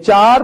4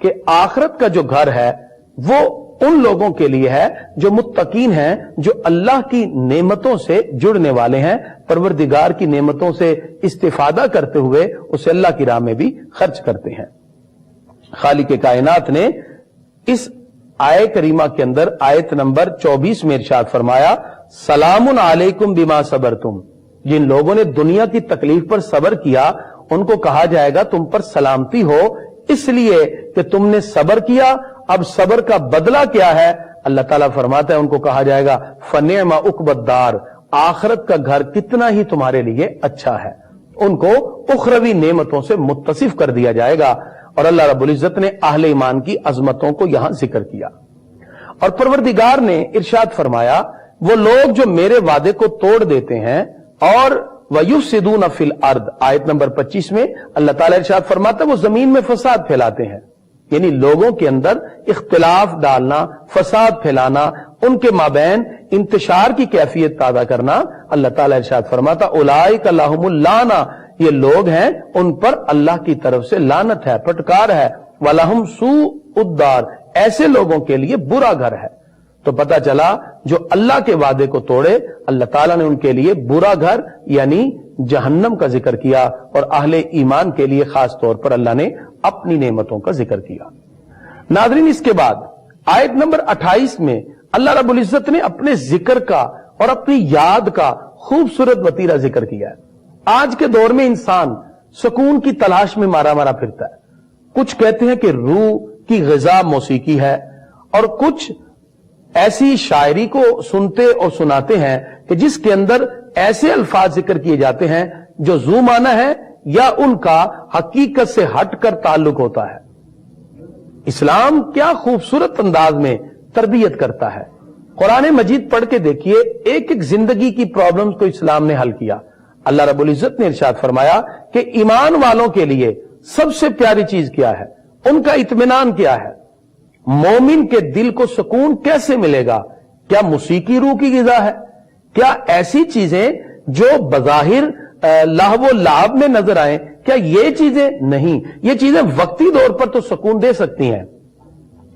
کہ آخرت کا جو گھر ہے وہ ان لوگوں کے لیے ہے جو متقین ہیں، جو اللہ کی نعمتوں سے جڑنے والے ہیں، پروردگار کی نعمتوں سے استفادہ کرتے ہوئے اسے اللہ کی راہ میں بھی خرچ کرتے ہیں۔ خالق کائنات نے اس آیت کریمہ کے اندر آیت نمبر 24 میں ارشاد فرمایا، سلام علیکم بما صبرتم، جن لوگوں نے دنیا کی تکلیف پر صبر کیا ان کو کہا جائے گا تم پر سلامتی ہو، اس لیے کہ تم نے صبر کیا۔ اب صبر کا بدلہ کیا ہے؟ اللہ تعالیٰ فرماتا ہے ان کو کہا جائے گا فنعم عقبی الدار، آخرت کا گھر کتنا ہی تمہارے لیے اچھا ہے۔ ان کو اخروی نعمتوں سے متصف کر دیا جائے گا۔ اور اللہ رب العزت نے اہل ایمان کی عظمتوں کو یہاں ذکر کیا، اور پروردگار نے ارشاد فرمایا وہ لوگ جو میرے وعدے کو توڑ دیتے ہیں اور وَيُفْسِدُونَ فِي الْأَرْضِ، آیت نمبر 25 میں اللہ تعالیٰ ارشاد فرماتا ہے وہ زمین میں فساد پھیلاتے ہیں، یعنی لوگوں کے اندر اختلاف ڈالنا، فساد پھیلانا، ان کے مابین انتشار کی کیفیت پیدا کرنا۔ اللہ تعالیٰ ارشاد فرماتا اولئک لہم اللعنہ، یہ لوگ ہیں ان پر اللہ کی طرف سے لعنت ہے، پھٹکار ہے، وَلَهُمْ سُوءُ الدَّارِ، ایسے لوگوں کے لیے برا گھر ہے۔ تو پتہ چلا جو اللہ کے وعدے کو توڑے اللہ تعالیٰ نے ان کے لیے برا گھر یعنی جہنم کا ذکر کیا، اور اہل ایمان کے لیے خاص طور پر اللہ نے اپنی نعمتوں کا ذکر کیا۔ ناظرین، اس کے بعد آیت نمبر 28 میں اللہ رب العزت نے اپنے ذکر کا اور اپنی یاد کا خوبصورت وتیرہ ذکر کیا ہے۔ آج کے دور میں انسان سکون کی تلاش میں مارا مارا پھرتا ہے۔ کچھ کہتے ہیں کہ روح کی غذا موسیقی ہے، اور کچھ ایسی شاعری کو سنتے اور سناتے ہیں کہ جس کے اندر ایسے الفاظ ذکر کیے جاتے ہیں جو ذو معنی ہے یا ان کا حقیقت سے ہٹ کر تعلق ہوتا ہے۔ اسلام کیا خوبصورت انداز میں تربیت کرتا ہے۔ قرآن مجید پڑھ کے دیکھیے، ایک ایک زندگی کی پرابلمز کو اسلام نے حل کیا۔ اللہ رب العزت نے ارشاد فرمایا کہ ایمان والوں کے لیے سب سے پیاری چیز کیا ہے، ان کا اطمینان کیا ہے۔ مومن کے دل کو سکون کیسے ملے گا؟ کیا موسیقی روح کی غذا ہے؟ کیا ایسی چیزیں جو بظاہر لہو و لعب میں نظر آئیں، کیا یہ چیزیں نہیں؟ یہ چیزیں وقتی طور پر تو سکون دے سکتی ہیں،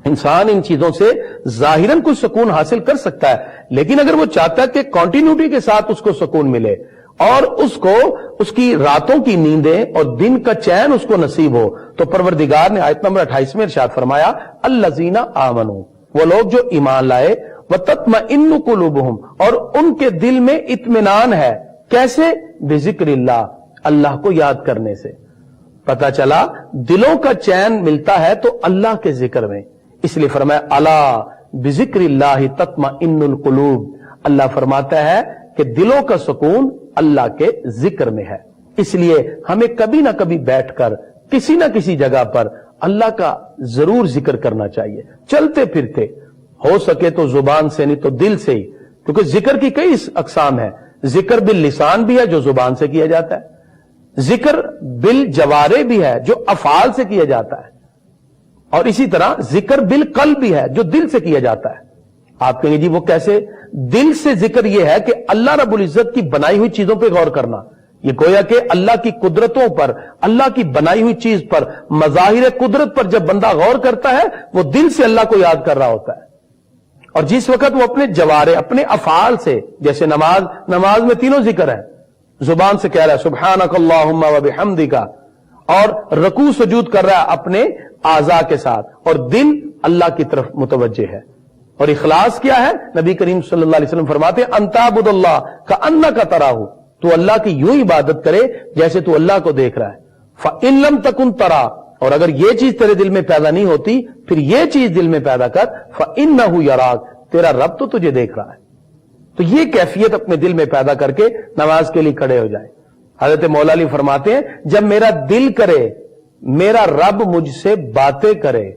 انسان ان چیزوں سے ظاہراً کچھ سکون حاصل کر سکتا ہے، لیکن اگر وہ چاہتا ہے کہ کنٹینیوٹی کے ساتھ اس کو سکون ملے اور اس کو اس کی راتوں کی نیندیں اور دن کا چین اس کو نصیب ہو، تو پروردگار نے آیت نمبر 28 میں ارشاد فرمایا الذین آمنوا، وہ لوگ جو ایمان لائے، وتطمئن قلوبہم، اور ان کے دل میں اطمینان ہے۔ کیسے؟ بذکر اللہ، اللہ کو یاد کرنے سے۔ پتہ چلا دلوں کا چین ملتا ہے تو اللہ کے ذکر میں، اس لیے فرمایا الا بذکر اللہ تطمئن القلوب۔ اللہ فرماتا ہے کہ دلوں کا سکون اللہ کے ذکر میں ہے۔ اس لیے ہمیں کبھی نہ کبھی بیٹھ کر کسی نہ کسی جگہ پر اللہ کا ضرور ذکر کرنا چاہیے، چلتے پھرتے، ہو سکے تو زبان سے نہیں تو دل سے ہی، کیونکہ ذکر کی کئی اقسام ہیں۔ ذکر باللسان بھی ہے جو زبان سے کیا جاتا ہے، ذکر بالجوارح بھی ہے جو افعال سے کیا جاتا ہے، اور اسی طرح ذکر بالقلب بھی ہے جو دل سے کیا جاتا ہے۔ آپ کہیں گے جی وہ کیسے؟ دل سے ذکر یہ ہے کہ اللہ رب العزت کی بنائی ہوئی چیزوں پہ غور کرنا، یہ گویا کہ اللہ کی قدرتوں پر، اللہ کی بنائی ہوئی چیز پر، مظاہر قدرت پر جب بندہ غور کرتا ہے وہ دل سے اللہ کو یاد کر رہا ہوتا ہے۔ اور جس وقت وہ اپنے جوارے، اپنے افعال سے، جیسے نماز میں تینوں ذکر ہے، زبان سے کہہ رہا ہے سبحانک اللہم وبحمدک، اور رکوع سجود کر رہا ہے اپنے اعضاء کے ساتھ، اور دل اللہ کی طرف متوجہ ہے۔ اور اخلاص کیا ہے؟ نبی کریم صلی اللہ علیہ وسلم فرماتے ہیں ان تعبد اللہ کأنک تراہ، تو اللہ کی یوں عبادت کرے جیسے تو اللہ کو دیکھ رہا ہے۔ فإن لم تکن ترا، اور اگر یہ چیز تیرے دل میں پیدا نہیں ہوتی پھر یہ چیز دل میں پیدا کر، فإنہ یراک، تیرا رب تو تجھے دیکھ رہا ہے۔ تو یہ کیفیت اپنے دل میں پیدا کر کے نماز کے لیے کھڑے ہو جائیں۔ حضرت مولا علی فرماتے ہیں جب میرا دل کرے میرا رب مجھ سے باتیں کرے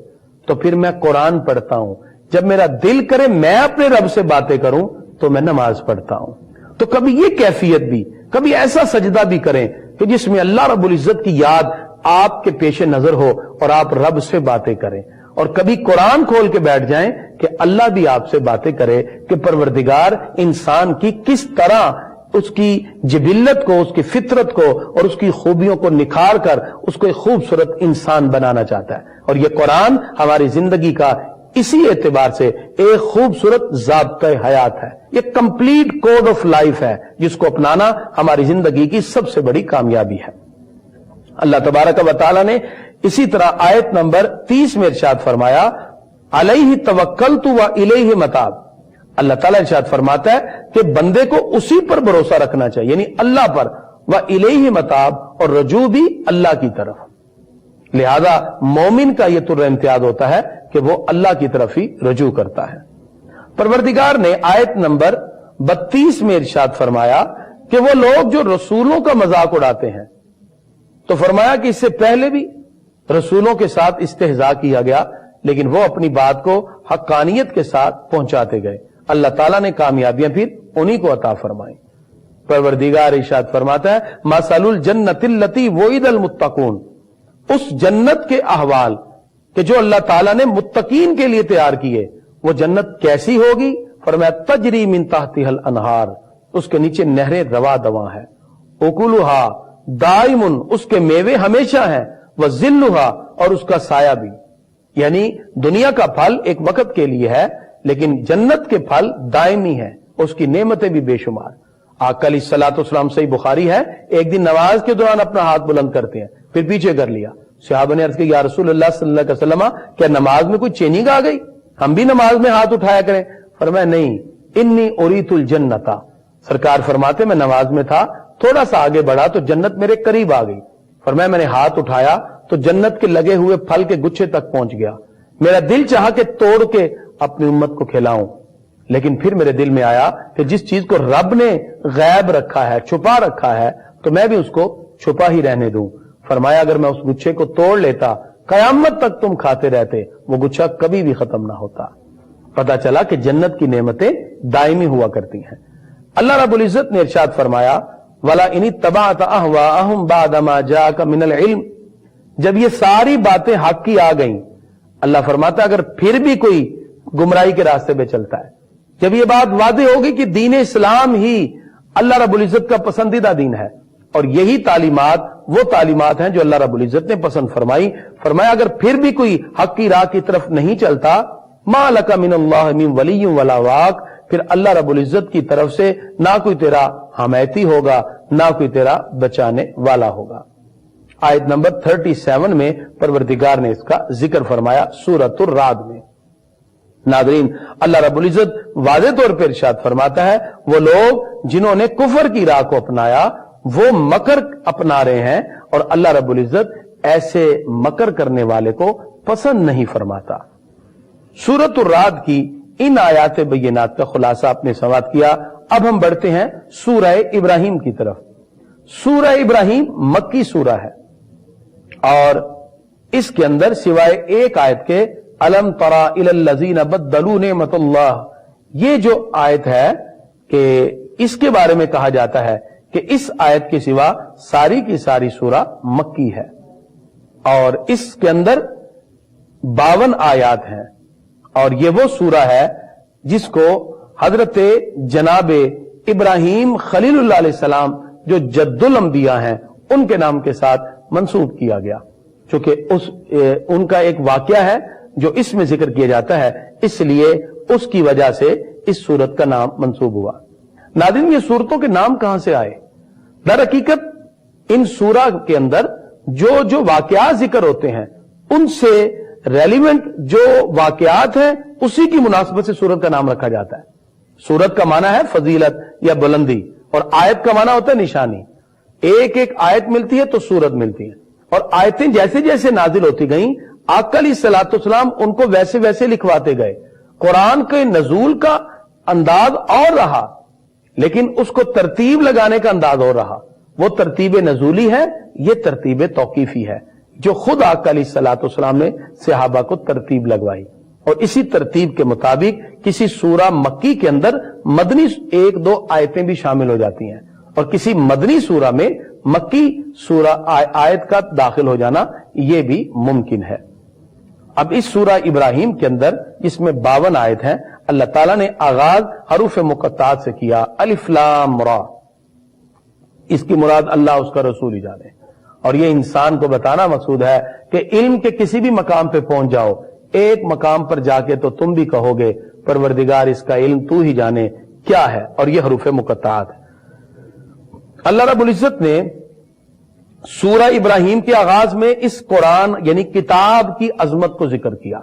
تو پھر میں قرآن پڑھتا ہوں، جب میرا دل کرے میں اپنے رب سے باتیں کروں تو میں نماز پڑھتا ہوں۔ تو کبھی یہ کیفیت بھی، کبھی ایسا سجدہ بھی کریں کہ جس میں اللہ رب العزت کی یاد آپ کے پیش نظر ہو اور آپ رب سے باتیں کریں، اور کبھی قرآن کھول کے بیٹھ جائیں کہ اللہ بھی آپ سے باتیں کرے کہ پروردگار انسان کی کس طرح اس کی جبلت کو، اس کی فطرت کو اور اس کی خوبیوں کو نکھار کر اس کو ایک خوبصورت انسان بنانا چاہتا ہے۔ اور یہ قرآن ہماری زندگی کا اسی اعتبار سے ایک خوبصورت ضابطۂ حیات ہے، یہ کمپلیٹ کوڈ آف لائف ہے جس کو اپنانا ہماری زندگی کی سب سے بڑی کامیابی ہے۔ اللہ تبارک و تعالی نے اسی طرح آیت نمبر 30 میں ارشاد فرمایا علیہ توکلت و الیہ متاب۔ اللہ تعالیٰ ارشاد فرماتا ہے کہ بندے کو اسی پر بھروسہ رکھنا چاہیے، یعنی اللہ پر، و الیہ متاب، اور رجوع بھی اللہ کی طرف۔ لہذا مومن کا یہ طر امتیاز ہوتا ہے کہ وہ اللہ کی طرف ہی رجوع کرتا ہے۔ پروردگار نے آیت نمبر 32 میں ارشاد فرمایا کہ وہ لوگ جو رسولوں کا مذاق اڑاتے ہیں، تو فرمایا کہ اس سے پہلے بھی رسولوں کے ساتھ استہزاء کیا گیا، لیکن وہ اپنی بات کو حقانیت کے ساتھ پہنچاتے گئے، اللہ تعالیٰ نے کامیابیاں پھر انہی کو عطا فرمائیں۔ پروردگار ارشاد فرماتا ہے مثل الجنت التی وعد المتقون، اس جنت کے احوال کہ جو اللہ تعالیٰ نے متقین کے لیے تیار کیے، وہ جنت کیسی ہوگی؟ فرمایا تجری من تحتها الانہار، اس کے نیچے نہریں رواں دواں ہیں، اکلھا دائم، اس کے میوے ہمیشہ ہیں، وظلھا، اور اس کا سایہ بھی۔ یعنی دنیا کا پھل ایک وقت کے لیے ہے، لیکن جنت کے پھل دائمی ہیں، اس کی نعمتیں بھی بے شمار۔ آقا علیہ الصلوۃ والسلام صحیح بخاری ہے، ایک دن نماز کے دوران اپنا ہاتھ بلند کرتے ہیں، پھر پیچھے کر لیا۔ صحابہ نے عرض کی یا رسول اللہ صلی اللہ علیہ وسلم، کیا نماز میں کوئی چینی آ گئی؟ ہم بھی نماز میں ہاتھ اٹھایا کریں۔ فرمایا نہیں، انی اریت الجنت، سرکار فرماتے میں نماز میں تھا، تھوڑا سا آگے بڑھا تو جنت میرے قریب آ گئی۔ فرمایا میں نے ہاتھ اٹھایا تو جنت کے لگے ہوئے پھل کے گچھے تک پہنچ گیا، میرا دل چاہا کہ توڑ کے اپنی امت کو کھلاؤں، لیکن پھر میرے دل میں آیا کہ جس چیز کو رب نے غیب رکھا ہے، چھپا رکھا ہے، تو میں بھی اس کو چھپا ہی رہنے دوں۔ فرمایا اگر میں اس گچھے کو توڑ لیتا، قیامت تک تم کھاتے رہتے، وہ گچھا کبھی بھی ختم نہ ہوتا۔ پتا چلا کہ جنت کی نعمتیں دائمی ہوا کرتی ہیں۔ اللہ رب العزت نے ارشاد فرمایا وَلَا إِنِ اتَّبَعْتَ أَهْوَاءَهُمْ بَعْدَ مَا جَاءَكَ مِنَ الْعِلْمِ، جب یہ ساری باتیں حق کی آ گئیں، اللہ فرماتا اگر پھر بھی کوئی گمراہی کے راستے پہ چلتا ہے، جب یہ بات واضح ہوگی کہ دین اسلام ہی اللہ رب العزت کا پسندیدہ دین ہے، اور یہی تعلیمات وہ تعلیمات ہیں جو اللہ رب العزت نے پسند فرمائی، فرمایا اگر پھر بھی کوئی حق کی راہ کی طرف نہیں چلتا، مَا لَكَ مِنَ اللَّهِ مِن وَلِيٍّ وَلَا وَاقٍ، پھر اللہ رب العزت کی طرف سے نہ کوئی تیرا حمایتی ہوگا، نہ کوئی تیرا بچانے والا ہوگا۔ آیت نمبر 37 میں پروردگار نے اس کا ذکر فرمایا سورۃ الرعد میں۔ ناظرین، اللہ رب العزت واضح طور پر ارشاد فرماتا ہے وہ لوگ جنہوں نے کفر کی راہ کو اپنایا وہ مکر اپنا رہے ہیں، اور اللہ رب العزت ایسے مکر کرنے والے کو پسند نہیں فرماتا۔ سورۃ الرعد کی ان آیات بینات کا خلاصہ اپنے سماعت کیا۔ اب ہم بڑھتے ہیں سورہ ابراہیم کی طرف۔ سورہ ابراہیم مکی سورہ ہے، اور اس کے اندر سوائے ایک آیت کے الم تری الی الذین بدلوا نعمت اللہ، یہ جو آیت ہے کہ اس کے بارے میں کہا جاتا ہے کہ اس آیت کے سوا ساری کی ساری سورہ مکی ہے، اور اس کے اندر 52 آیات ہیں، اور یہ وہ سورہ ہے جس کو حضرت جناب ابراہیم خلیل اللہ علیہ السلام جو جد الانبیاء ہیں ان کے نام کے ساتھ منسوب کیا گیا، چونکہ ان کا ایک واقعہ ہے جو اس میں ذکر کیا جاتا ہے، اس لیے اس کی وجہ سے اس سورت کا نام منسوب ہوا۔ ناظرین، یہ سورتوں کے نام کہاں سے آئے؟ در حقیقت ان سورہ کے اندر جو واقعات ذکر ہوتے ہیں ان سے ریلیونٹ جو واقعات ہیں اسی کی مناسبت سے سورت کا نام رکھا جاتا ہے۔ سورت کا معنی ہے فضیلت یا بلندی، اور آیت کا معنی ہوتا ہے نشانی۔ ایک ایک آیت ملتی ہے تو سورت ملتی ہے، اور آیتیں جیسے جیسے نازل ہوتی گئیں آقا علیہ الصلوۃ والسلام ان کو ویسے ویسے لکھواتے گئے۔ قرآن کے نزول کا انداز اور رہا، لیکن اس کو ترتیب لگانے کا انداز اور رہا۔ وہ ترتیب نزولی ہے، یہ ترتیب توقیفی ہے، جو خود آقا علیہ الصلوۃ والسلام نے صحابہ کو ترتیب لگوائی، اور اسی ترتیب کے مطابق کسی سورہ مکی کے اندر مدنی 1-2 آیتیں بھی شامل ہو جاتی ہیں، اور کسی مدنی سورہ میں مکی سورہ آیت کا داخل ہو جانا یہ بھی ممکن ہے۔ اب اس سورہ ابراہیم کے اندر جس میں 52 آیت ہیں، اللہ تعالیٰ نے آغاز حروف مقطعات سے کیا، الف لام را، اس کی مراد اللہ اس کا رسول ہی جانے۔ اور یہ انسان کو بتانا مقصود ہے کہ علم کے کسی بھی مقام پہ پہنچ جاؤ، ایک مقام پر جا کے تو تم بھی کہو گے پروردگار اس کا علم تو ہی جانے کیا ہے، اور یہ حروف مقطعات ہے۔ اللہ رب العزت نے سورہ ابراہیم کے آغاز میں اس قرآن یعنی کتاب کی عظمت کو ذکر کیا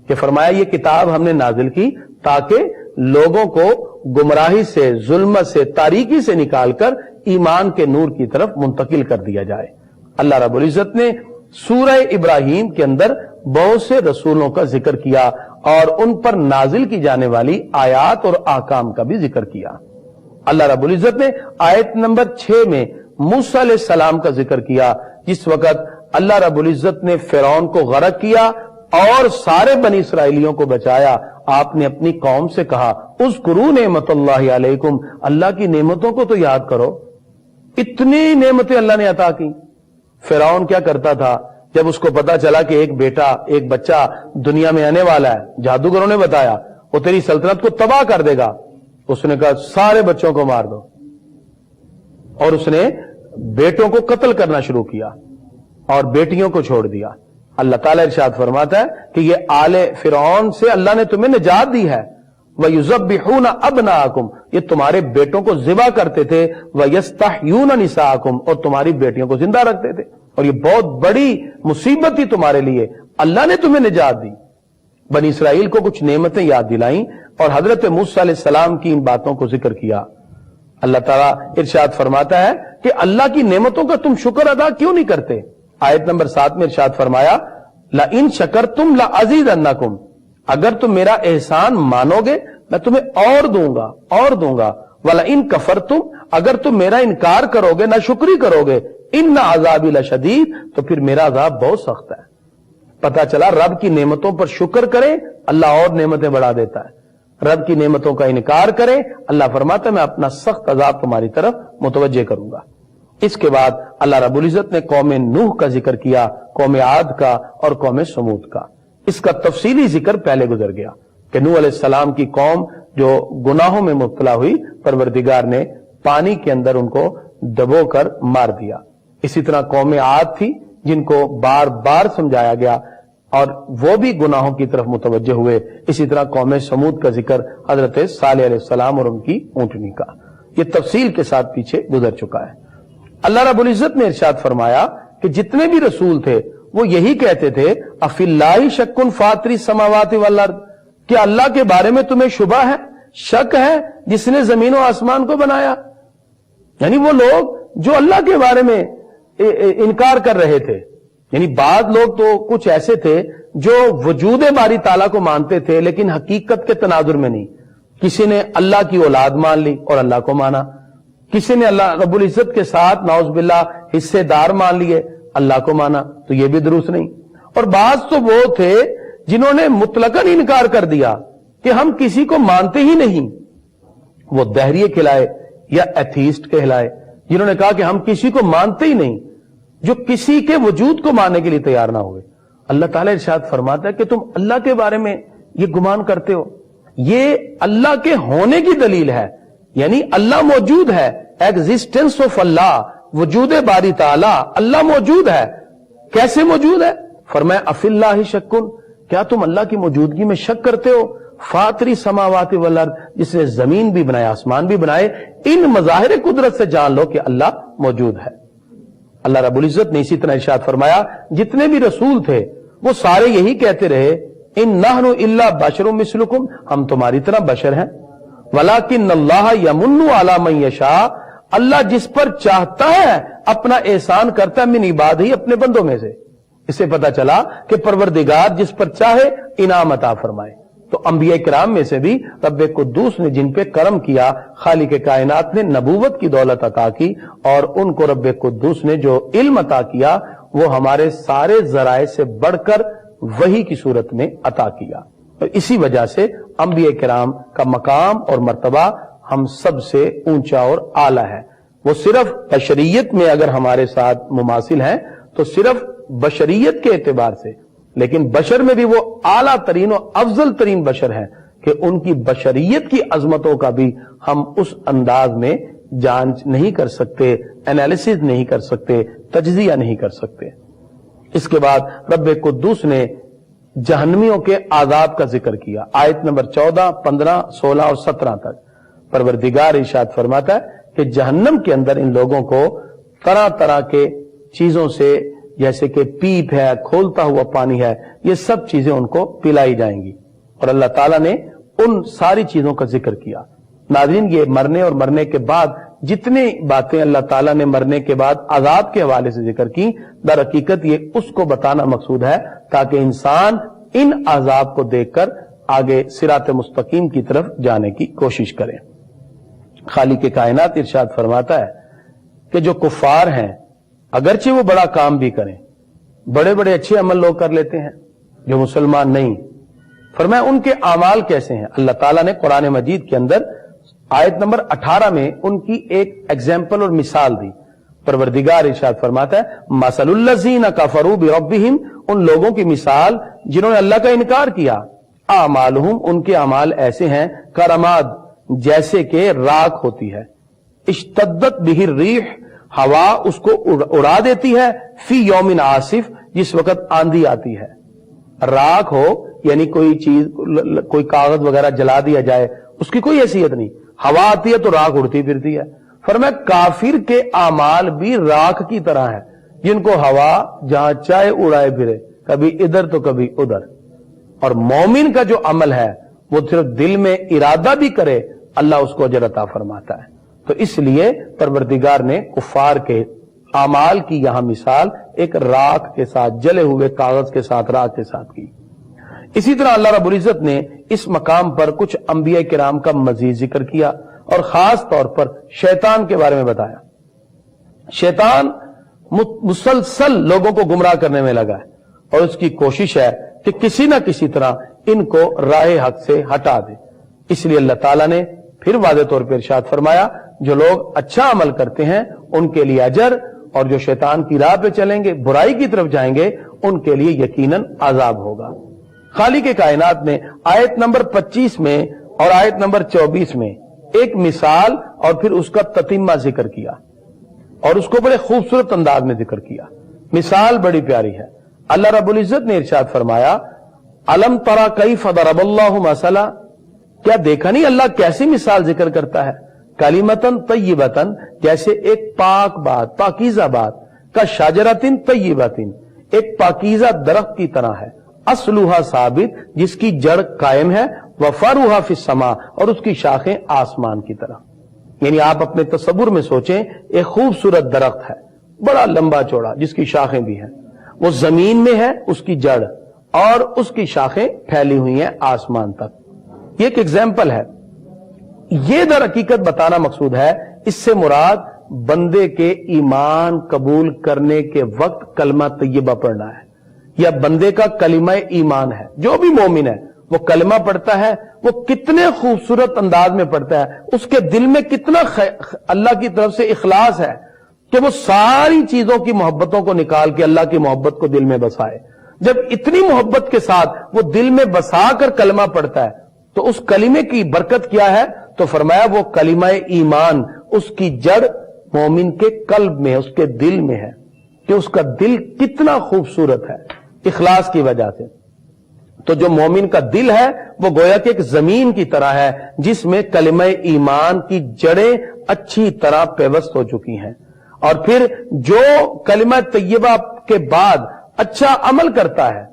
کہ فرمایا یہ کتاب ہم نے نازل کی تاکہ لوگوں کو گمراہی سے، ظلمت سے، تاریکی سے نکال کر ایمان کے نور کی طرف منتقل کر دیا جائے۔ اللہ رب العزت نے سورہ ابراہیم کے اندر بہت سے رسولوں کا ذکر کیا اور ان پر نازل کی جانے والی آیات اور احکام کا بھی ذکر کیا۔ اللہ رب العزت نے آیت نمبر 6 میں موسیٰ علیہ السلام کا ذکر کیا، جس وقت اللہ رب العزت نے فرعون کو غرق کیا اور سارے بنی اسرائیلیوں کو بچایا۔ آپ نے اپنی قوم سے کہا اذکروا نعمت اللہ علیکم، اللہ کی نعمتوں کو تو یاد کرو، اتنی نعمتیں اللہ نے عطا کی۔ فرعون کیا کرتا تھا جب اس کو پتا چلا کہ ایک بچہ دنیا میں آنے والا ہے، جادوگروں نے بتایا وہ تیری سلطنت کو تباہ کر دے گا، اس نے کہا سارے بچوں کو مار دو، اور اس نے بیٹوں کو قتل کرنا شروع کیا اور بیٹیوں کو چھوڑ دیا۔ اللہ تعالیٰ ارشاد فرماتا ہے کہ یہ آل فرعون سے اللہ نے تمہیں نجات دی ہے۔ وَيُذَبِّحُونَ أَبْنَاءَكُمْ، یہ تمہارے بیٹوں کو ذبح کرتے تھے، وَيَسْتَحْيُونَ نِسَاءَكُمْ، اور تمہاری بیٹیوں کو زندہ رکھتے تھے، اور یہ بہت بڑی مصیبت تھی تمہارے لیے، اللہ نے تمہیں نجات دی۔ بنی اسرائیل کو کچھ نعمتیں یاد دلائیں اور حضرت موسیٰ علیہ السلام کی ان باتوں کو ذکر کیا۔ اللہ تعالیٰ ارشاد فرماتا ہے کہ اللہ کی نعمتوں کا تم شکر ادا کیوں نہیں کرتے؟ آیت نمبر 7 میں ارشاد فرمایا لَإِن شَكَرْتُمْ لَأَزِيدَنَّكُمْ، اگر تم میرا احسان مانو گے میں تمہیں اور دوں گا وَلَئِن كَفَرْتُمْ، اگر تم میرا انکار کرو گے، ناشکری کرو گے، إِنَّ عَذَابِي لَشَدِيدٌ، تو پھر میرا عذاب بہت سخت ہے۔ پتہ چلا رب کی نعمتوں پر شکر کریں اللہ اور نعمتیں بڑھا دیتا ہے، رب کی نعمتوں کا انکار کریں اللہ فرماتا ہے میں اپنا سخت عذاب تمہاری طرف متوجہ کروں گا۔ اس کے بعد اللہ رب العزت نے قوم نوح کا ذکر کیا، قوم عاد کا اور قوم سمود کا۔ اس کا تفصیلی ذکر پہلے گزر گیا کہ نوح علیہ السلام کی قوم جو گناہوں میں مبتلا ہوئی، پروردگار نے پانی کے اندر ان کو دبو کر مار دیا۔ اسی طرح قوم عاد تھی جن کو بار بار سمجھایا گیا اور وہ بھی گناہوں کی طرف متوجہ ہوئے۔ اسی طرح قوم سمود کا ذکر حضرت صالح علیہ السلام اور ان کی اونٹنی کا، یہ تفصیل کے ساتھ پیچھے گزر چکا ہے۔ اللہ رب العزت نے ارشاد فرمایا کہ جتنے بھی رسول تھے وہ یہی کہتے تھے افی اللہ شک فاطر السماوات والارض، کہ اللہ کے بارے میں تمہیں شبہ ہے، شک ہے جس نے زمین و آسمان کو بنایا۔ یعنی وہ لوگ جو اللہ کے بارے میں انکار کر رہے تھے، یعنی بعض لوگ تو کچھ ایسے تھے جو وجود باری تعالیٰ کو مانتے تھے لیکن حقیقت کے تناظر میں نہیں۔ کسی نے اللہ کی اولاد مان لی اور اللہ کو مانا، کسی نے اللہ رب العزت کے ساتھ نعوذ باللہ حصے دار مان لیے، اللہ کو مانا، تو یہ بھی درست نہیں۔ اور بعض تو وہ تھے جنہوں نے مطلقاً انکار کر دیا کہ ہم کسی کو مانتے ہی نہیں، وہ دہریے کہلائے یا ایتھیسٹ کہلائے، جنہوں نے کہا کہ ہم کسی کو مانتے ہی نہیں، جو کسی کے وجود کو ماننے کے لیے تیار نہ ہوئے۔ اللہ تعالیٰ ارشاد فرماتا ہے کہ تم اللہ کے بارے میں یہ گمان کرتے ہو، یہ اللہ کے ہونے کی دلیل ہے، یعنی اللہ موجود ہے، ایگزسٹنس آف اللہ، وجود باری تعالی، اللہ موجود ہے۔ کیسے موجود ہے؟ فرمایا افی اللہ شکن، کیا تم اللہ کی موجودگی میں شک کرتے ہو؟ فاطری سماوات والارض، جس نے زمین بھی بنایا آسمان بھی بنائے، ان مظاہر قدرت سے جان لو کہ اللہ موجود ہے۔ اللہ رب العزت نے اسی طرح ارشاد فرمایا جتنے بھی رسول تھے وہ سارے یہی کہتے رہے ان نحن الا بشر مثلکم، ہم تمہاری طرح بشر ہیں، ولکن اللہ یمن علی من یشاء، اللہ جس پر چاہتا ہے اپنا احسان کرتا ہے من عبادہ، اپنے بندوں میں سے۔ اس سے پتہ چلا کہ پروردگار جس پر چاہے انعام عطا فرمائے۔ تو انبیاء کرام میں سے بھی رب قدوس نے جن پہ کرم کیا، خالق کائنات نے نبوت کی دولت عطا کی، اور ان کو رب قدوس نے جو علم عطا کیا وہ ہمارے سارے ذرائع سے بڑھ کر وحی کی صورت میں عطا کیا۔ اور اسی وجہ سے انبیاء کرام کا مقام اور مرتبہ ہم سب سے اونچا اور اعلیٰ ہے۔ وہ صرف بشریت میں اگر ہمارے ساتھ مماثل ہیں تو صرف بشریت کے اعتبار سے، لیکن بشر میں بھی وہ اعلیٰ ترین و افضل ترین بشر ہیں کہ ان کی بشریت کی عظمتوں کا بھی ہم اس انداز میں جانچ نہیں کر سکتے، انالیسز نہیں کر سکتے، تجزیہ نہیں کر سکتے۔ اس کے بعد رب قدوس نے جہنمیوں کے عذاب کا ذکر کیا، آیت نمبر 14، 15، 16 اور 17 تک۔ پروردگار ارشاد فرماتا ہے کہ جہنم کے اندر ان لوگوں کو طرح طرح کے چیزوں سے، جیسے کہ پیپ ہے، کھولتا ہوا پانی ہے، یہ سب چیزیں ان کو پلائی جائیں گی، اور اللہ تعالیٰ نے ان ساری چیزوں کا ذکر کیا۔ ناظرین، یہ مرنے اور مرنے کے بعد جتنی باتیں اللہ تعالیٰ نے مرنے کے بعد عذاب کے حوالے سے ذکر کی، در حقیقت یہ اس کو بتانا مقصود ہے تاکہ انسان ان عذاب کو دیکھ کر آگے صراط مستقیم کی طرف جانے کی کوشش کرے۔ خالق کائنات ارشاد فرماتا ہے کہ جو کفار ہیں اگرچہ وہ بڑا کام بھی کریں، بڑے بڑے اچھے عمل لوگ کر لیتے ہیں، جو مسلمان نہیں، فرمایا ان کے اعمال کیسے ہیں۔ اللہ تعالیٰ نے قرآن مجید کے اندر آیت نمبر 18 میں ان کی ایک ایگزامپل اور مثال دی۔ پروردگار ارشاد فرماتا ہے مثل الذین کفروا بربہم، ان لوگوں کی مثال جنہوں نے اللہ کا انکار کیا، اعمالہم، ان کے اعمال ایسے ہیں کرماد، جیسے کہ راکھ ہوتی ہے، اشتدت بہ الریح، ہوا اس کو اڑا دیتی ہے، فی یوم عاصف، جس وقت آندھی آتی ہے۔ راکھ ہو یعنی کوئی چیز، کوئی کاغذ وغیرہ جلا دیا جائے، اس کی کوئی حیثیت نہیں، ہوا آتی ہے تو راکھ اڑتی پھرتی ہے۔ فرمایا کافر کے اعمال بھی راکھ کی طرح ہے، جن کو ہوا جہاں چاہے اڑائے پھرے، کبھی ادھر تو کبھی ادھر۔ اور مومن کا جو عمل ہے وہ صرف دل میں ارادہ بھی کرے، اللہ اس کو اجر عطا فرماتا ہے۔ تو اس لیے پروردگار نے کفار کے اعمال کی یہاں مثال ایک راکھ کے ساتھ، جلے ہوئے کاغذ کے ساتھ، راکھ کے ساتھ کی۔ اسی طرح اللہ رب العزت نے اس مقام پر کچھ انبیاء کرام کا مزید ذکر کیا، اور خاص طور پر شیطان کے بارے میں بتایا۔ شیطان مسلسل لوگوں کو گمراہ کرنے میں لگا ہے، اور اس کی کوشش ہے کہ کسی نہ کسی طرح ان کو راہ حق سے ہٹا دے۔ اس لیے اللہ تعالیٰ نے پھر واضح طور پر ارشاد فرمایا جو لوگ اچھا عمل کرتے ہیں ان کے لیے اجر، اور جو شیطان کی راہ پہ چلیں گے، برائی کی طرف جائیں گے، ان کے لیے یقیناً عذاب ہوگا۔ خالق کائنات نے آیت نمبر 25 میں اور آیت نمبر 24 میں ایک مثال اور پھر اس کا تتمہ ذکر کیا، اور اس کو بڑے خوبصورت انداز میں ذکر کیا۔ مثال بڑی پیاری ہے۔ اللہ رب العزت نے ارشاد فرمایا الم تری کیف ضرب اللہ مثلا، کیا دیکھا نہیں اللہ کیسی مثال ذکر کرتا ہے، کلمۃ طیبۃ، جیسے ایک پاک بات، پاکیزہ بات، کا شجرۃ طیبۃ، ایک پاکیزہ درخت کی طرح ہے، اصلھا ثابت، جس کی جڑ قائم ہے، وفرعھا فی السماء، اور اس کی شاخیں آسمان کی طرح۔ یعنی آپ اپنے تصور میں سوچیں، ایک خوبصورت درخت ہے، بڑا لمبا چوڑا، جس کی شاخیں بھی ہیں، وہ زمین میں ہے، اس کی جڑ اور اس کی شاخیں پھیلی ہوئی ہیں آسمان تک۔ یہ ایک ایگزامپل ہے۔ یہ در حقیقت بتانا مقصود ہے، اس سے مراد بندے کے ایمان قبول کرنے کے وقت کلمہ طیبہ پڑھنا ہے، یا بندے کا کلمہ ایمان ہے۔ جو بھی مومن ہے وہ کلمہ پڑھتا ہے، وہ کتنے خوبصورت انداز میں پڑھتا ہے، اس کے دل میں کتنا اللہ کی طرف سے اخلاص ہے کہ وہ ساری چیزوں کی محبتوں کو نکال کے اللہ کی محبت کو دل میں بسائے۔ جب اتنی محبت کے ساتھ وہ دل میں بسا کر کلمہ پڑھتا ہے تو اس کلمے کی برکت کیا ہے؟ تو فرمایا وہ کلمہ ایمان، اس کی جڑ مومن کے قلب میں، اس کے دل میں ہے، کہ اس کا دل کتنا خوبصورت ہے اخلاص کی وجہ سے۔ تو جو مومن کا دل ہے وہ گویا کہ ایک زمین کی طرح ہے جس میں کلمہ ایمان کی جڑیں اچھی طرح پیوست ہو چکی ہیں، اور پھر جو کلمہ طیبہ کے بعد اچھا عمل کرتا ہے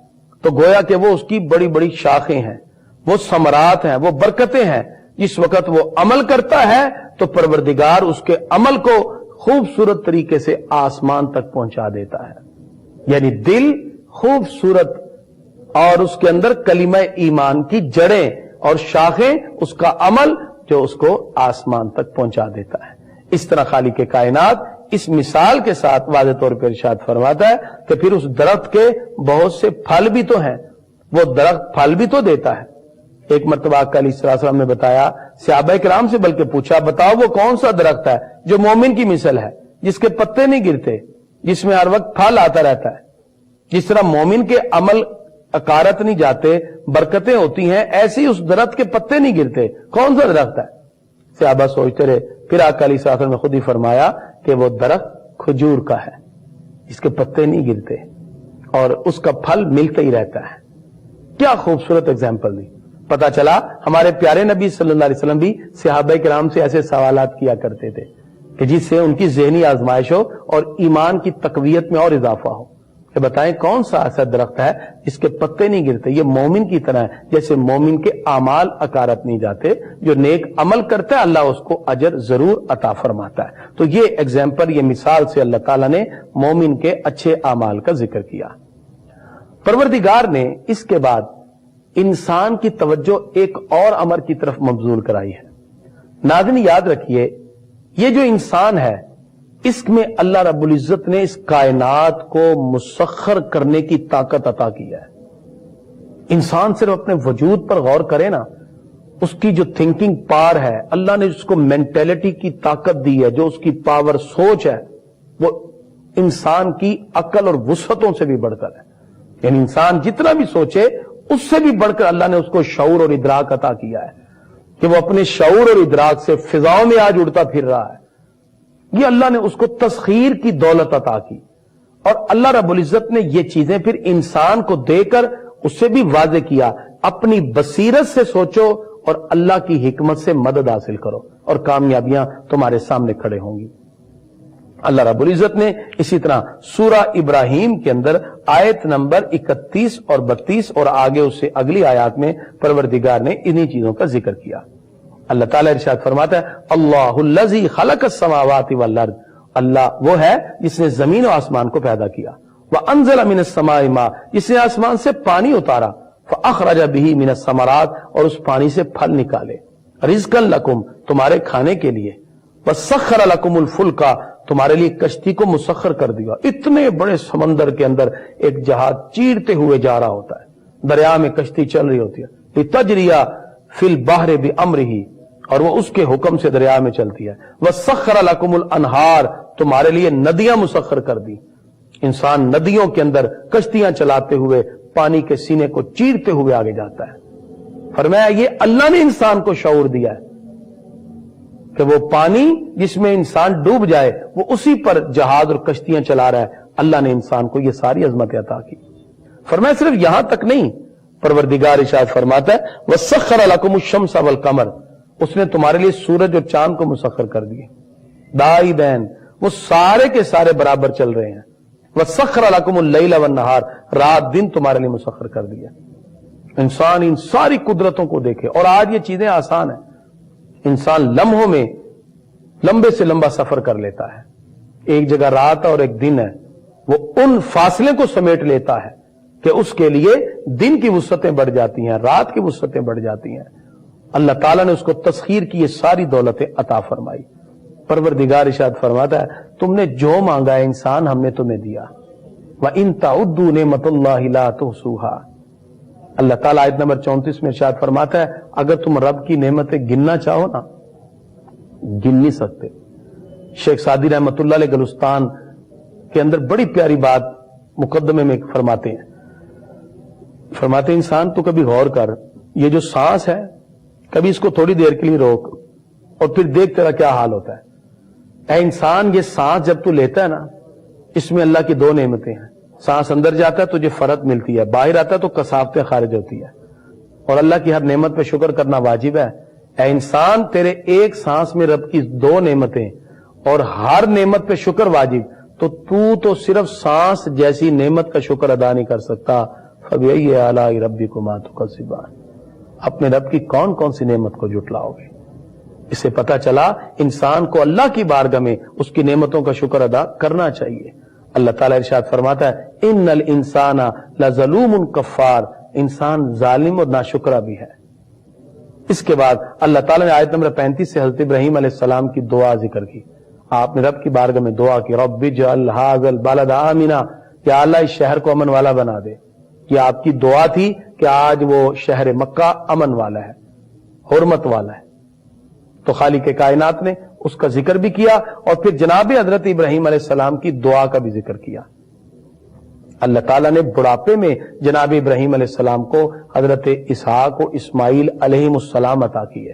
تو گویا کہ وہ اس کی بڑی بڑی شاخیں ہیں، وہ ثمرات ہیں، وہ برکتیں ہیں۔ جس وقت وہ عمل کرتا ہے تو پروردگار اس کے عمل کو خوبصورت طریقے سے آسمان تک پہنچا دیتا ہے۔ یعنی دل خوبصورت اور اس کے اندر کلمہ ایمان کی جڑیں اور شاخیں، اس کا عمل جو اس کو آسمان تک پہنچا دیتا ہے۔ اس طرح خالق کائنات اس مثال کے ساتھ واضح طور پر ارشاد فرماتا ہے کہ پھر اس درخت کے بہت سے پھل بھی تو ہیں، وہ درخت پھل بھی تو دیتا ہے۔ ایک مرتبہ آقا علیہ السلام نے بتایا، صحابہ کرام سے بلکہ پوچھا، بتاؤ وہ کون سا درخت ہے جو مومن کی مثل ہے، جس کے پتے نہیں گرتے، جس میں ہر وقت پھل آتا رہتا ہے۔ جس طرح مومن کے عمل اکارت نہیں جاتے، برکتیں ہوتی ہیں، ایسے ہی اس درخت کے پتے نہیں گرتے۔ کون سا درخت ہے؟ صحابہ سوچتے رہے، پھر آقا علیہ السلام نے خود ہی فرمایا کہ وہ درخت کھجور کا ہے۔ جس کے پتے نہیں گرتے اور اس کا پھل ملتا ہی رہتا ہے. کیا خوبصورت اگزامپل دی. پتا چلا ہمارے پیارے نبی صلی اللہ علیہ وسلم بھی صحابہ کرام سے ایسے سوالات کیا کرتے تھے کہ جس سے ان کی ذہنی آزمائش ہو اور ایمان کی تقویت میں اور اضافہ ہو. کہ بتائیں کون سا ایسا درخت ہے جس کے پتے نہیں گرتے؟ یہ مومن کی طرح ہے، جیسے مومن کے اعمال اکارت نہیں جاتے. جو نیک عمل کرتا ہے اللہ اس کو اجر ضرور عطا فرماتا ہے. تو یہ ایگزامپل، یہ مثال سے اللہ تعالیٰ نے مومن کے اچھے اعمال کا ذکر کیا. پروردگار نے اس کے بعد انسان کی توجہ ایک اور امر کی طرف مبذول کرائی ہے. ناظرین یاد رکھیے، یہ جو انسان ہے اس میں اللہ رب العزت نے اس کائنات کو مسخر کرنے کی طاقت عطا کی ہے. انسان صرف اپنے وجود پر غور کرے نا، اس کی جو تھنکنگ پار ہے، اللہ نے اس کو مینٹلٹی کی طاقت دی ہے، جو اس کی پاور سوچ ہے وہ انسان کی عقل اور وسعتوں سے بھی بڑھ کر ہے. یعنی انسان جتنا بھی سوچے اس سے بھی بڑھ کر اللہ نے اس کو شعور اور ادراک عطا کیا ہے کہ وہ اپنے شعور اور ادراک سے فضاؤں میں آج اڑتا پھر رہا ہے. یہ اللہ نے اس کو تسخیر کی دولت عطا کی. اور اللہ رب العزت نے یہ چیزیں پھر انسان کو دے کر اس سے بھی واضح کیا، اپنی بصیرت سے سوچو اور اللہ کی حکمت سے مدد حاصل کرو اور کامیابیاں تمہارے سامنے کھڑے ہوں گی. اللہ رب العزت نے اسی طرح سورہ ابراہیم کے اندر آیت نمبر 31 اور 32 اور آگے اس سے اگلی آیات میں پروردگار نے انہی چیزوں کا ذکر کیا. اللہ تعالیٰ ارشاد فرماتا ہے اللہ الذی خلق السماوات والارض، اللہ وہ ہے جس نے زمین و آسمان کو پیدا کیا. وانزل من السماء ماء، جس نے آسمان سے پانی اتارا. فاخرج به من الثمرات، اور اس پانی سے پھل نکالے. رزقا لکم، تمہارے کھانے کے لیے. وسخر لکم الفلک، تمہارے لیے کشتی کو مسخر کر دیا. اتنے بڑے سمندر کے اندر ایک جہاز چیرتے ہوئے جا رہا ہوتا ہے، دریا میں کشتی چل رہی ہوتی ہے. لتجری فی البحر بامرہ، اور وہ اس کے حکم سے دریا میں چلتی ہے. وسخر لکم الانہار، تمہارے لیے ندیاں مسخر کر دی. انسان ندیوں کے اندر کشتیاں چلاتے ہوئے پانی کے سینے کو چیرتے ہوئے آگے جاتا ہے. فرمایا یہ اللہ نے انسان کو شعور دیا ہے کہ وہ پانی جس میں انسان ڈوب جائے وہ اسی پر جہاز اور کشتیاں چلا رہا ہے. اللہ نے انسان کو یہ ساری عظمت عطا کی. فرمایا صرف یہاں تک نہیں، پروردگار ارشاد فرماتا ہے وسخر لکم الشمس والقمر، اس نے تمہارے لیے سورج اور چاند کو مسخر کر دیے. دائبین، وہ سارے کے سارے برابر چل رہے ہیں. وسخر لکم اللیل والنہار، رات دن تمہارے لیے مسخر کر دیا. انسان ان ساری قدرتوں کو دیکھے. اور آج یہ چیزیں آسان ہیں، انسان لمحوں میں لمبے سے لمبا سفر کر لیتا ہے. ایک جگہ رات اور ایک دن ہے، وہ ان فاصلے کو سمیٹ لیتا ہے کہ اس کے لیے دن کی وسعتیں بڑھ جاتی ہیں، رات کی وسعتیں بڑھ جاتی ہیں. اللہ تعالیٰ نے اس کو تسخیر کی یہ ساری دولتیں عطا فرمائی. پروردگار ارشاد فرماتا ہے تم نے جو مانگا ہے انسان ہم نے تمہیں دیا. وَإِن تَعُدُّوا نِعْمَتَ اللَّهِ لَا تُحْصُوهَا، اللہ تعالیٰ آیت نمبر 34 میں ارشاد فرماتا ہے اگر تم رب کی نعمتیں گننا چاہو نا، گن نہیں سکتے. شیخ سعدی رحمۃ اللہ علیہ گلستان کے اندر بڑی پیاری بات مقدمے میں فرماتے ہیں. فرماتے انسان تو کبھی غور کر، یہ جو سانس ہے کبھی اس کو تھوڑی دیر کے لیے روک اور پھر دیکھ تیرا کیا حال ہوتا ہے. اے انسان یہ سانس جب تو لیتا ہے نا، اس میں اللہ کی دو نعمتیں ہیں. سانس اندر جاتا ہے تجھے فرت ملتی ہے، باہر آتا ہے تو کثافتیں خارج ہوتی ہے. اور اللہ کی ہر نعمت پہ شکر کرنا واجب ہے. اے انسان تیرے ایک سانس میں رب کی دو نعمتیں اور ہر نعمت پہ شکر واجب، تو صرف سانس جیسی نعمت کا شکر ادا نہیں کر سکتا. فَبِأَيِّ آلَاءِ رَبِّكُمَا تُكَذِّبَانِ، اپنے رب کی کون کون سی نعمت کو جھٹلاؤ گے. اس سے پتہ چلا انسان کو اللہ کی بارگاہ میں اس کی نعمتوں کا شکر ادا کرنا چاہیے. اللہ تعالیٰ ارشاد فرماتا ہے ان الانسان لظلوم کفار، انسان ظالم اور ناشکرہ بھی ہے. اس کے بعد اللہ تعالیٰ نے آیت نمبر 35 سے حضرت ابراہیم علیہ السلام کی دعا ذکر کی. آپ نے رب کی بارگاہ میں دعا کی رب اجعل ھذا البلد آمنا، یا اللہ اس شہر کو امن والا بنا دے. یہ آپ کی دعا تھی کہ آج وہ شہر مکہ امن والا ہے، حرمت والا ہے. تو خالق کائنات نے اس کا ذکر بھی کیا اور پھر جناب حضرت ابراہیم علیہ السلام کی دعا کا بھی ذکر کیا. اللہ تعالیٰ نے بڑھاپے میں جناب ابراہیم علیہ السلام کو حضرت اسحاق و اسماعیل علیہم السلام عطا کیے.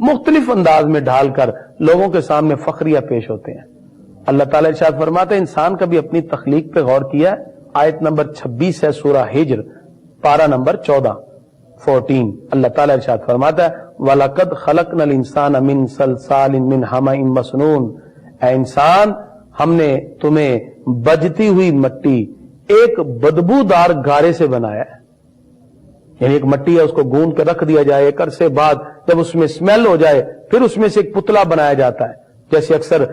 مختلف انداز میں ڈھال کر لوگوں کے سامنے فخریہ پیش ہوتے ہیں۔ اللہ تعالیٰ ارشاد فرماتا ہے انسان کبھی اپنی تخلیق پہ غور کیا ہے؟ آیت نمبر 26 ہے سورہ ہجر، پارہ نمبر 14 اللہ تعالیٰ ارشاد فرماتا ہے وَلَقَدْ خَلَقْنَا الْإِنسَانَ مِنْ صَلْصَالٍ مِنْ حَمَإٍ مَسْنُونٍ، اے انسان ہم نے تمہیں بجتی ہوئی مٹی ایک بدبودار گارے سے بنایا ہے۔ یعنی ایک مٹی ہے، اس کو گوند کے رکھ دیا جائے، ایک عرصے بعد جب اس میں اسمیل ہو جائے پھر اس میں سے ایک پتلا بنایا جاتا ہے۔ جیسے اکثر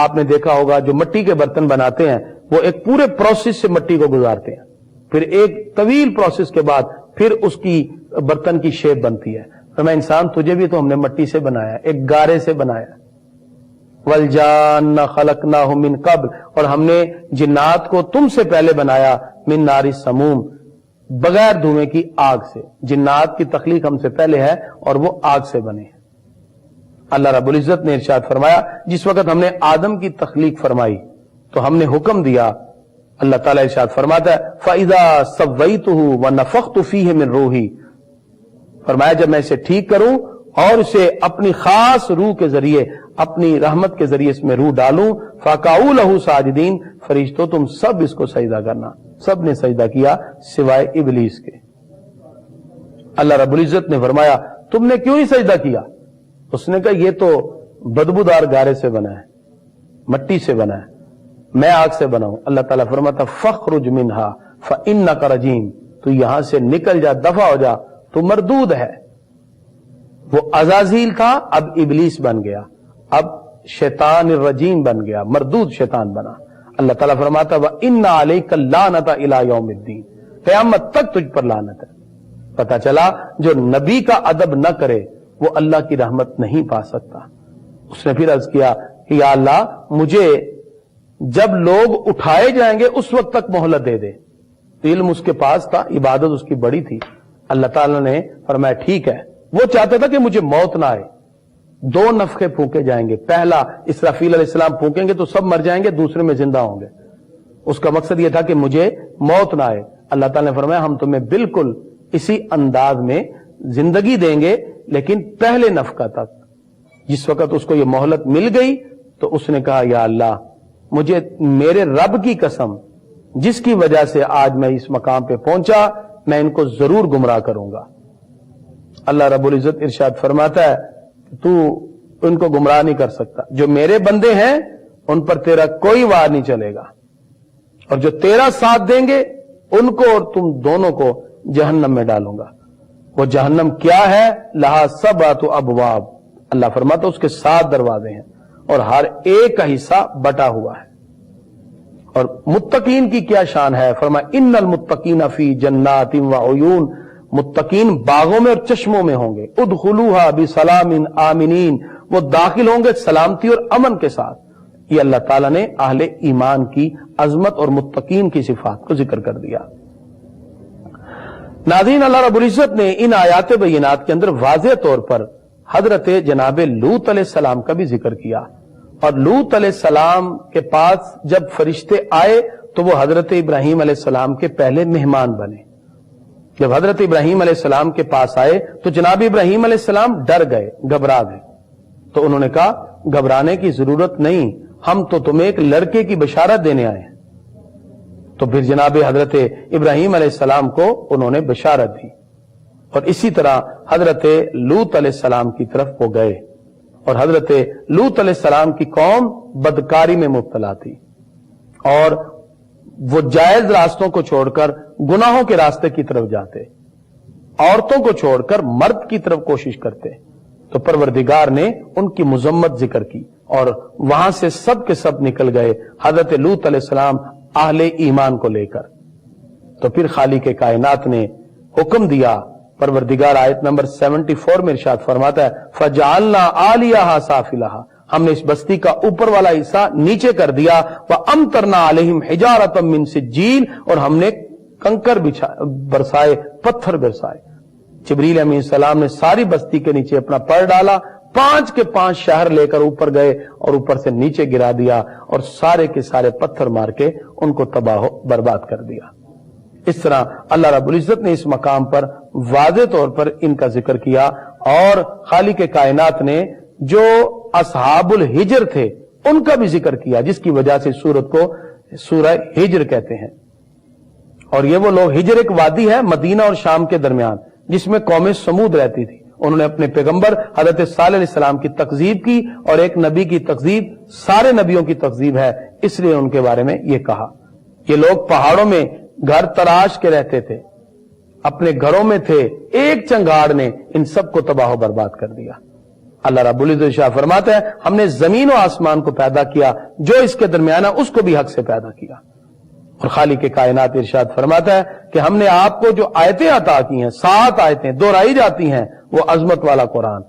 آپ نے دیکھا ہوگا جو مٹی کے برتن بناتے ہیں وہ ایک پورے پروسیس سے مٹی کو گزارتے ہیں، پھر ایک طویل پروسیس کے بعد پھر اس کی برتن کی شیپ بنتی ہے۔ فرمایا انسان تجھے بھی تو ہم نے مٹی سے بنایا، ایک گارے سے بنایا۔ وَالْجَانَّ خَلَقْنَاهُ مِنْ قَبْلُ، اور ہم نے جنات کو تم سے پہلے بنایا من نار السموم، بغیر دھوئیں کی آگ سے۔ جنات کی تخلیق ہم سے پہلے ہے اور وہ آگ سے بنے ہیں۔ اللہ رب العزت نے ارشاد فرمایا جس وقت ہم نے آدم کی تخلیق فرمائی تو ہم نے حکم دیا، اللہ تعالیٰ ارشاد فرماتا ہے فَإِذَا سَوَّيْتُهُ وَنَفَخْتُ فِيهِ مِنْ رُوحِي، فرمایا جب میں اسے ٹھیک کروں اور اسے اپنی خاص روح کے ذریعے، اپنی رحمت کے ذریعے اس میں روح ڈالوں، فَقَعُوا لَهُ سَاجِدِينَ، فرشتوں تم سب اس کو سجدہ کرنا۔ سب نے سجدہ کیا سوائے ابلیس کے۔ اللہ رب العزت نے فرمایا تم نے کیوں ہی سجدہ کیا؟ اس نے کہا یہ تو بدبودار گارے سے بنا ہے، مٹی سے بنا ہے، میں آگ سے بنا ہوں۔ اللہ تعالیٰ فرماتا فَخْرُجْ مِنْهَا فَإِنَّكَ رَجِيمٌ، تو یہاں سے نکل جا، دفع ہو جا، تو مردود ہے۔ وہ عزازیل تھا، اب ابلیس بن گیا، اب شیطان الرجیم بن گیا، مردود شیطان بنا۔ اللہ تعالیٰ فرماتا وَإِنَّ عَلَيْكَ اللَّعْنَةَ إِلَىٰ يَوْمِ الدِّينِ، قیامت تک تجھ پر لعنت ہے۔ پتہ چلا جو نبی کا ادب نہ کرے وہ اللہ کی رحمت نہیں پا سکتا۔ اس نے پھر عرض کیا کہ یا اللہ مجھے جب لوگ اٹھائے جائیں گے اس وقت تک مہلت دے دے۔ علم اس کے پاس تھا، عبادت اس کی بڑی تھی۔ اللہ تعالیٰ نے فرمایا ٹھیک ہے، وہ چاہتا تھا کہ مجھے موت نہ آئے۔ 2 نفخے پھونکے جائیں گے، پہلا اسرافیل علیہ السلام پھونکیں گے تو سب مر جائیں گے، دوسرے میں زندہ ہوں گے۔ اس کا مقصد یہ تھا کہ مجھے موت نہ آئے۔ اللہ تعالیٰ نے فرمایا ہم تمہیں بالکل اسی انداز میں زندگی دیں گے لیکن پہلے نفخہ تک۔ جس وقت اس کو یہ مہلت مل گئی تو اس نے کہا یا اللہ مجھے میرے رب کی قسم جس کی وجہ سے آج میں اس مقام پہ پہنچا میں ان کو ضرور گمراہ کروں گا۔ اللہ رب العزت ارشاد فرماتا ہے تو ان کو گمراہ نہیں کر سکتا، جو میرے بندے ہیں ان پر تیرا کوئی وار نہیں چلے گا، اور جو تیرا ساتھ دیں گے ان کو اور تم دونوں کو جہنم میں ڈالوں گا۔ وہ جہنم کیا ہے؟ لہا سبعۃ ابواب، اللہ فرماتا اس کے 7 دروازے ہیں اور ہر ایک کا حصہ بٹا ہوا ہے۔ اور متقین کی کیا شان ہے؟ فرمایا ان المتقین فی جنات وعیون، متقین باغوں میں اور چشموں میں ہوں گے۔ ادخلوها بسلام آمنین، وہ داخل ہوں گے سلامتی اور امن کے ساتھ۔ یہ اللہ تعالیٰ نے اہل ایمان کی عظمت اور متقین کی صفات کو ذکر کر دیا۔ ناظرین اللہ رب العزت نے ان آیات بینات کے اندر واضح طور پر حضرت جناب لوط علیہ السلام کا بھی ذکر کیا، اور لوط علیہ السلام کے پاس جب فرشتے آئے تو وہ حضرت ابراہیم علیہ السلام کے پہلے مہمان بنے۔ جب حضرت ابراہیم علیہ السلام کے پاس آئے تو جناب ابراہیم علیہ السلام ڈر گئے، گھبرا گئے، تو انہوں نے کہا گھبرانے کی ضرورت نہیں، ہم تو تمہیں ایک لڑکے کی بشارت دینے آئے ہیں۔ تو پھر جناب حضرت ابراہیم علیہ السلام کو انہوں نے بشارت دی، اور اسی طرح حضرت لوط علیہ السلام کی طرف وہ گئے، اور حضرت لوط علیہ السلام کی قوم بدکاری میں مبتلا تھی، اور وہ جائز راستوں کو چھوڑ کر گناہوں کے راستے کی طرف جاتے، عورتوں کو چھوڑ کر مرد کی طرف کوشش کرتے۔ تو پروردگار نے ان کی مذمت ذکر کی اور وہاں سے سب کے سب نکل گئے حضرت لوط علیہ السلام اہل ایمان کو لے کر۔ تو پھر خالق کائنات نے حکم دیا، پروردگار آیت نمبر 74 میں ارشاد فرماتا ہے فَجَعَلْنَا عَالِيَهَا سَافِلَهَا، ہم نے اس بستی کا اوپر والا حصہ نیچے کر دیا، وَأَمْطَرْنَا عَلَيْهِمْ حِجَارَةً مِّن سِجِّيلٍ، اور ہم نے کنکر برسائے، پتھر برسائے۔ جبریل علیہ السلام نے ساری بستی کے نیچے اپنا پر ڈالا، 5 کے 5 شہر لے کر اوپر گئے اور اوپر سے نیچے گرا دیا، اور سارے کے سارے پتھر مار کے ان کو تباہ و برباد کر دیا۔ اس طرح اللہ رب العزت نے اس مقام پر واضح طور پر ان کا ذکر کیا، اور خالق کائنات نے جو اصحاب الحجر تھے ان کا بھی ذکر کیا، جس کی وجہ سے سورت کو سورہ ہجر کہتے ہیں۔ اور یہ وہ لوگ، ہجر ایک وادی ہے مدینہ اور شام کے درمیان، جس میں قوم سمود رہتی تھی۔ انہوں نے اپنے پیغمبر حضرت صالح علیہ السلام کی تکذیب کی، اور ایک نبی کی تکذیب سارے نبیوں کی تکذیب ہے، اس لیے ان کے بارے میں یہ کہا۔ یہ لوگ پہاڑوں میں گھر تراش کے رہتے تھے، اپنے گھروں میں تھے، ایک چنگاڑ نے ان سب کو تباہ و برباد کر دیا۔ اللہ رب العزت شاہ فرماتا ہے ہم نے زمین و آسمان کو پیدا کیا، جو اس کے درمیان ہے اس کو بھی حق سے پیدا کیا۔ اور خالق کائنات ارشاد فرماتا ہے کہ ہم نے آپ کو جو آیتیں عطا کی ہیں، 7 آیتیں دہرائی جاتی ہیں، وہ عظمت والا قرآن،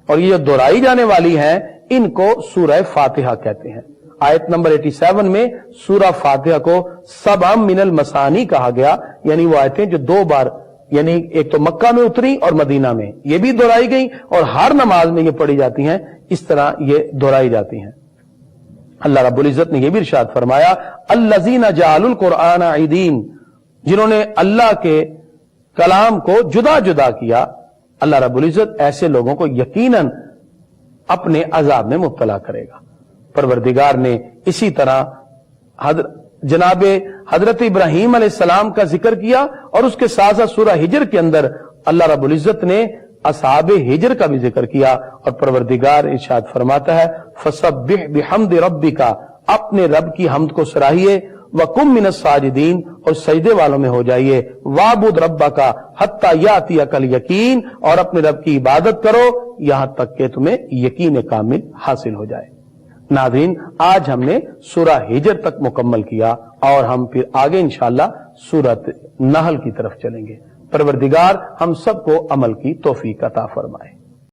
اور یہ جو دہرائی جانے والی ہیں ان کو سورہ فاتحہ کہتے ہیں۔ آیت نمبر 87 میں سورہ فاتحہ کو سبع من المثانی کہا گیا، یعنی وہ آیتیں جو 2 بار، یعنی ایک تو مکہ میں اتری اور مدینہ میں، یہ بھی دہرائی گئی، اور ہر نماز میں یہ پڑھی جاتی ہیں، اس طرح یہ دہرائی جاتی ہیں۔ اللہ رب العزت نے یہ بھی ارشاد فرمایا الذین جعلوا القرآن عیدین، جنہوں نے اللہ کے کلام کو جدا جدا کیا، اللہ رب العزت ایسے لوگوں کو یقیناً اپنے عذاب میں مبتلا کرے گا۔ پروردگار نے اسی طرح جناب حضرت ابراہیم علیہ السلام کا ذکر کیا، اور اس کے ساتھ ساتھ سورہ ہجر کے اندر اللہ رب العزت نے اصحاب ہجر کا بھی ذکر کیا، اور پروردگار ارشاد فرماتا ہے فسبح بحمد ربک، اپنے رب کی حمد کو سراہیے، وکم من الساجدین، اور سجدے والوں میں ہو جائیے، وعبد ربک حتی یاتیک الیقین، اور اپنے رب کی عبادت کرو یہاں تک کہ تمہیں یقین کامل حاصل ہو جائے۔ ناظرین، آج ہم نے سورہ ہجر تک مکمل کیا، اور ہم پھر آگے انشاءاللہ سورۃ نحل کی طرف چلیں گے۔ پروردگار ہم سب کو عمل کی توفیق عطا فرمائے۔